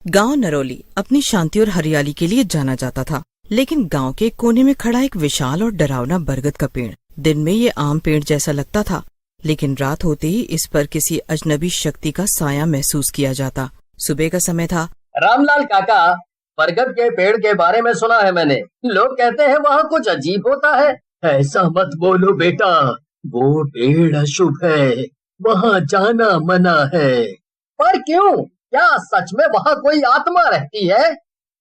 गांव नरौली अपनी शांति और हरियाली के लिए जाना जाता था, लेकिन गांव के कोने में खड़ा एक विशाल और डरावना बरगद का पेड़। दिन में ये आम पेड़ जैसा लगता था, लेकिन रात होते ही इस पर किसी अजनबी शक्ति का साया महसूस किया जाता। सुबह का समय था। रामलाल काका, बरगद के पेड़ के बारे में सुना है मैंने। लोग कहते हैं वहाँ कुछ अजीब होता है। ऐसा मत बोलो बेटा, वो पेड़ अशुभ है, वहाँ जाना मना है। पर क्यों? क्या सच में वहाँ कोई आत्मा रहती है?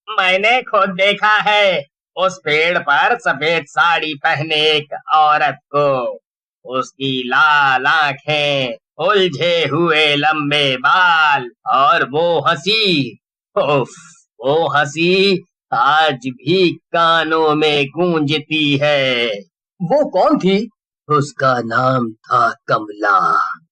मैंने खुद देखा है। उस पेड़ पर सफेद साड़ी पहने एक औरत को, उसकी लाल आंखें, उलझे हुए लंबे बाल और वो हंसी, उफ, वो हंसी आज भी कानों में गूंजती है। वो कौन थी? उसका नाम था कमला।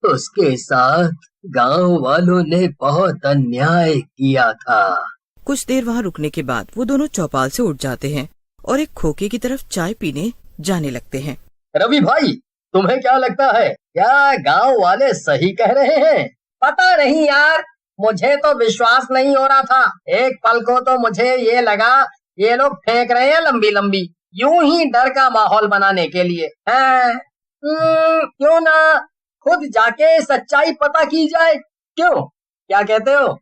उसके साथ गांव वालों ने बहुत अन्याय किया था। कुछ देर वहाँ रुकने के बाद वो दोनों चौपाल से उठ जाते हैं और एक खोखे की तरफ चाय पीने जाने लगते हैं। रवि भाई, तुम्हें क्या लगता है, क्या गांव वाले सही कह रहे हैं? पता नहीं यार, मुझे तो विश्वास नहीं हो रहा था। एक पल को तो मुझे ये लगा ये लोग फेंक रहे हैं लंबी लंबी, यूं ही डर का माहौल बनाने के लिए। क्यों ना खुद जाके सच्चाई पता की जाए? क्यों, क्या कहते हो?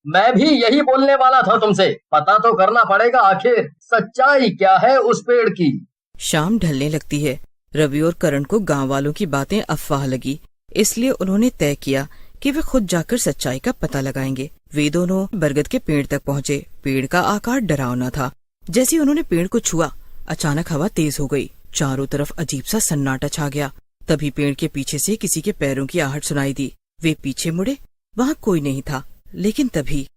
मैं भी यही बोलने वाला था तुमसे। पता तो करना पड़ेगा, आखिर सच्चाई क्या है उस पेड़ की। शाम ढलने लगती है। रवि और करण को गांव वालों की बातें अफवाह लगी, इसलिए उन्होंने तय किया कि वे खुद जाकर सच्चाई का पता लगाएंगे। वे दोनों बरगद के पेड़ तक पहुँचे। पेड़ का आकार डरावना था। जैसे ही उन्होंने पेड़ को छुआ, अचानक हवा तेज हो गई। चारों तरफ अजीब सा सन्नाटा छा गया। तभी पेड़ के पीछे से किसी के पैरों की आहट सुनाई दी। वे पीछे मुड़े, वहाँ कोई नहीं था। लेकिन तभी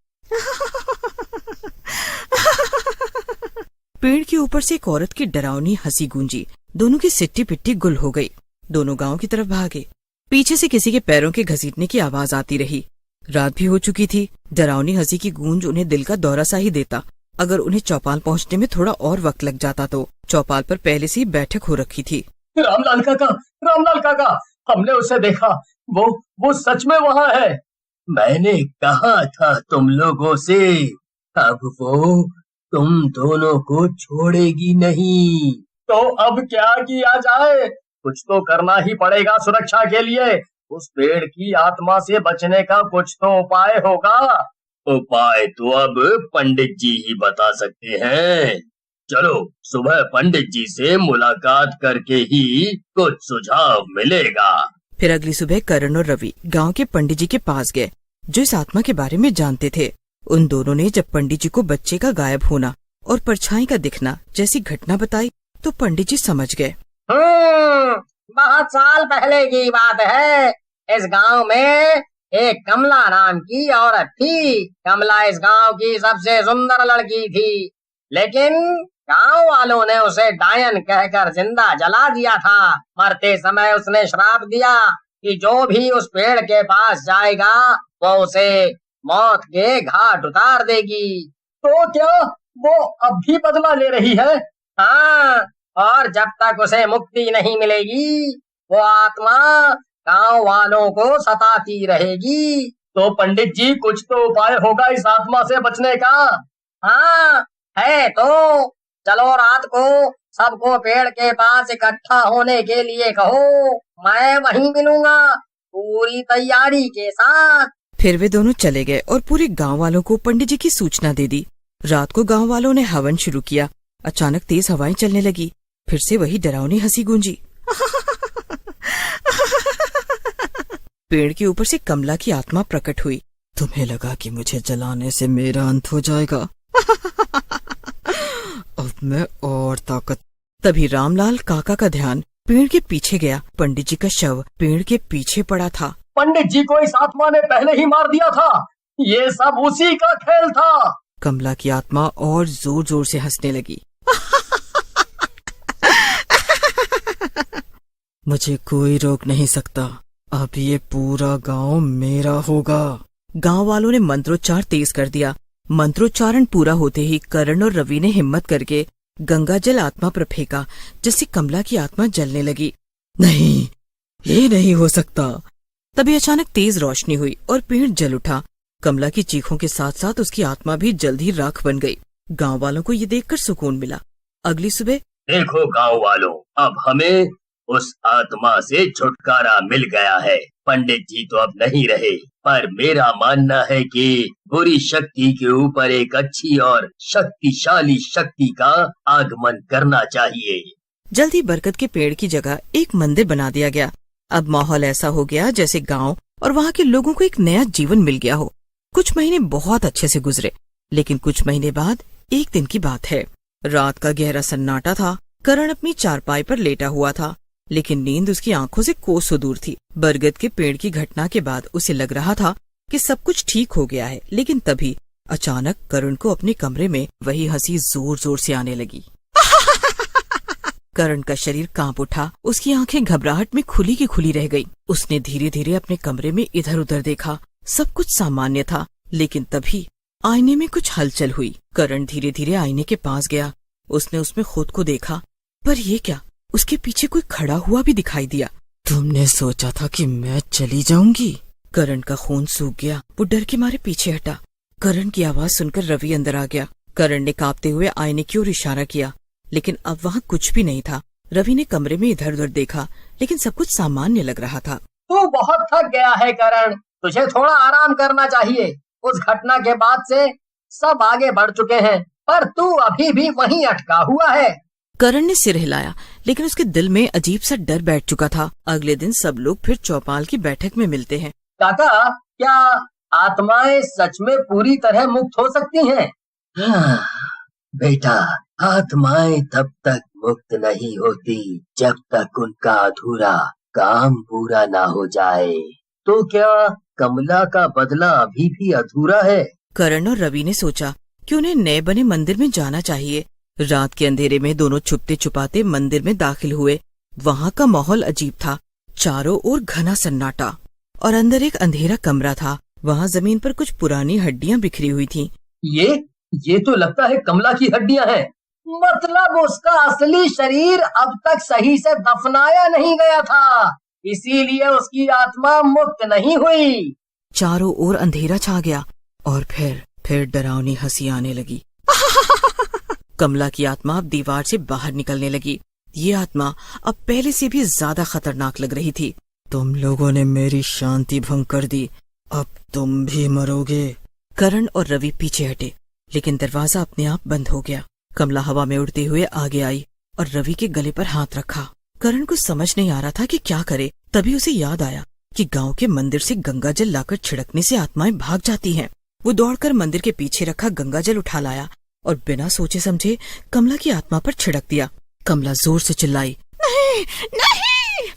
पेड़ के ऊपर से एक औरत की डरावनी हंसी गूंजी। दोनों की सिट्टी पिट्टी गुल हो गई। दोनों गांव की तरफ भागे। पीछे से किसी के पैरों के घसीटने की आवाज आती रही। रात भी हो चुकी थी। डरावनी हंसी की गूंज उन्हें दिल का दौरा सा ही देता। अगर उन्हें चौपाल पहुंचने में थोड़ा और वक्त लग जाता तो। चौपाल पर पहले से ही बैठक हो रखी थी। रामलाल काका, हमने उसे देखा। वो सच में वहाँ है। मैंने कहा था तुम लोगों से, अब वो तुम दोनों को छोड़ेगी नहीं। तो अब क्या किया जाए? कुछ तो करना ही पड़ेगा सुरक्षा के लिए। उस पेड़ की आत्मा से बचने का कुछ तो उपाय होगा। उपाय तो अब पंडित जी ही बता सकते हैं। चलो सुबह पंडित जी से मुलाकात करके ही कुछ सुझाव मिलेगा। फिर अगली सुबह करण और रवि गांव के पंडित जी के पास गए, जो इस आत्मा के बारे में जानते थे। उन दोनों ने जब पंडित जी को बच्चे का गायब होना और परछाई का दिखना जैसी घटना बताई, तो पंडित जी समझ गए। बहुत साल पहले की बात है। इस गांव में एक कमला नाम की औरत थी। कमला इस गांव की सबसे सुंदर लड़की थी, लेकिन गांव वालों ने उसे डायन कहकर जिंदा जला दिया था। मरते समय उसने श्राप दिया कि जो भी उस पेड़ के पास जाएगा वो उसे मौत के घाट उतार देगी। तो क्या वो अब भी बदला ले रही है? हाँ, और जब तक उसे मुक्ति नहीं मिलेगी वो आत्मा गांव वालों को सताती रहेगी। तो पंडित जी, कुछ तो उपाय होगा इस आत्मा से बचने का? हाँ है तो। चलो रात को सबको पेड़ के पास इकट्ठा होने के लिए कहो, मैं वहीं मिलूंगा पूरी तैयारी के साथ। फिर वे दोनों चले गए और पूरे गांव वालों को पंडित जी की सूचना दे दी। रात को गांव वालों ने हवन शुरू किया। अचानक तेज हवाएं चलने लगी। फिर से वही डरावनी हंसी गूंजी। पेड़ के ऊपर से कमला की आत्मा प्रकट हुई। तुम्हें लगा कि मुझे जलाने से मेरा अंत हो जाएगा? अब मैं और ताकत। तभी रामलाल काका का ध्यान पेड़ के पीछे गया। पंडित जी का शव पेड़ के पीछे पड़ा था। पंडित जी को इस आत्मा ने पहले ही मार दिया था। ये सब उसी का खेल था। कमला की आत्मा और जोर जोर से हंसने लगी। मुझे कोई रोक नहीं सकता। अब ये पूरा गांव मेरा होगा। गांव वालों ने मंत्रोच्चार तेज कर दिया। मंत्रोच्चारण पूरा होते ही करण और रवि ने हिम्मत करके गंगा जल आत्मा पर फेंका, जिससे कमला की आत्मा जलने लगी। नहीं, ये नहीं हो सकता। तभी अचानक तेज रोशनी हुई और पेड़ जल उठा। कमला की चीखों के साथ साथ उसकी आत्मा भी जल्द ही राख बन गई। गांव वालों को ये देखकर सुकून मिला। अगली सुबह देखो गांव वालों, अब हमें उस आत्मा से छुटकारा मिल गया है। पंडित जी तो अब नहीं रहे, पर मेरा मानना है कि बुरी शक्ति के ऊपर एक अच्छी और शक्तिशाली शक्ति का आगमन करना चाहिए। जल्दी बरगद के पेड़ की जगह एक मंदिर बना दिया गया। अब माहौल ऐसा हो गया जैसे गांव और वहाँ के लोगों को एक नया जीवन मिल गया हो। कुछ महीने बहुत अच्छे से गुजरे, लेकिन कुछ महीने बाद एक दिन की बात है। रात का गहरा सन्नाटा था। करण अपनी चारपाई पर लेटा हुआ था, लेकिन नींद उसकी आंखों से कोसों दूर थी। बरगद के पेड़ की घटना के बाद उसे लग रहा था कि सब कुछ ठीक हो गया है, लेकिन तभी अचानक करण को अपने कमरे में वही हंसी जोर जोर से आने लगी। करण का शरीर कांप उठा। उसकी आंखें घबराहट में खुली की खुली रह गई। उसने धीरे धीरे अपने कमरे में इधर उधर देखा। सब कुछ सामान्य था, लेकिन तभी आईने में कुछ हलचल हुई। करण धीरे धीरे आईने के पास गया। उसने उसमें खुद को देखा, पर ये क्या, उसके पीछे कोई खड़ा हुआ भी दिखाई दिया। तुमने सोचा था कि मैं चली जाऊंगी? करण का खून सूख गया। वो डर के मारे पीछे हटा। करण की आवाज सुनकर रवि अंदर आ गया। करण ने कांपते हुए आईने की ओर इशारा किया, लेकिन अब वहाँ कुछ भी नहीं था। रवि ने कमरे में इधर उधर देखा, लेकिन सब कुछ सामान्य लग रहा था। तू बहुत थक गया है करण, तुझे थोड़ा आराम करना चाहिए। उस घटना के बाद से सब आगे बढ़ चुके हैं, पर तू अभी भी वहीं अटका हुआ है। करण ने सिर हिलाया, लेकिन उसके दिल में अजीब सा डर बैठ चुका था। अगले दिन सब लोग फिर चौपाल की बैठक में मिलते हैं। काका, क्या आत्माएं सच में पूरी तरह मुक्त हो सकती हैं? हाँ, बेटा, आत्माएं तब तक मुक्त नहीं होती जब तक उनका अधूरा काम पूरा ना हो जाए। तो क्या कमला का बदला अभी भी अधूरा है? करण और रवि ने सोचा कि उन्हें नए बने मंदिर में जाना चाहिए। रात के अंधेरे में दोनों छुपते छुपाते मंदिर में दाखिल हुए। वहाँ का माहौल अजीब था। चारों ओर घना सन्नाटा और अंदर एक अंधेरा कमरा था। वहाँ जमीन पर कुछ पुरानी हड्डियाँ बिखरी हुई थीं। ये तो लगता है कमला की हड्डियां हैं। मतलब उसका असली शरीर अब तक सही से दफनाया नहीं गया था, इसीलिए उसकी आत्मा मुक्त नहीं हुई। चारों ओर अंधेरा छा गया और फिर डरावनी हंसी आने लगी। कमला की आत्मा अब दीवार से बाहर निकलने लगी। ये आत्मा अब पहले से भी ज्यादा खतरनाक लग रही थी। तुम लोगों ने मेरी शांति भंग कर दी, अब तुम भी मरोगे। करण और रवि पीछे हटे, लेकिन दरवाजा अपने आप बंद हो गया। कमला हवा में उड़ते हुए आगे आई और रवि के गले पर हाथ रखा। करण को समझ नहीं आ रहा था कि क्या करे। तभी उसे याद आया कि गांव के मंदिर से गंगा जल लाकर छिड़कने से आत्माएं भाग जाती हैं। वो दौड़कर मंदिर के पीछे रखा गंगा जल उठा लाया और बिना सोचे समझे कमला की आत्मा पर छिड़क दिया। कमला जोर से चिल्लाई, नहीं, नहीं,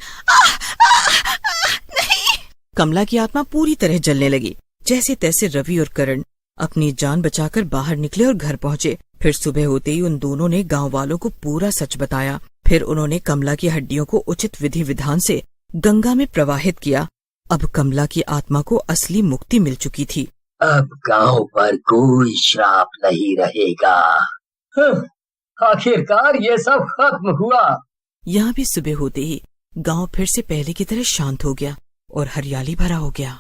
नहीं। कमला की आत्मा पूरी तरह जलने लगी। जैसे तैसे रवि और करण अपनी जान बचाकर बाहर निकले और घर पहुँचे। फिर सुबह होते ही उन दोनों ने गांव वालों को पूरा सच बताया। फिर उन्होंने कमला की हड्डियों को उचित विधि विधान से गंगा में प्रवाहित किया। अब कमला की आत्मा को असली मुक्ति मिल चुकी थी। अब गांव पर कोई श्राप नहीं रहेगा। आखिरकार ये सब खत्म हुआ। यहाँ भी सुबह होते ही गांव फिर से पहले की तरह शांत हो गया और हरियाली भरा हो गया।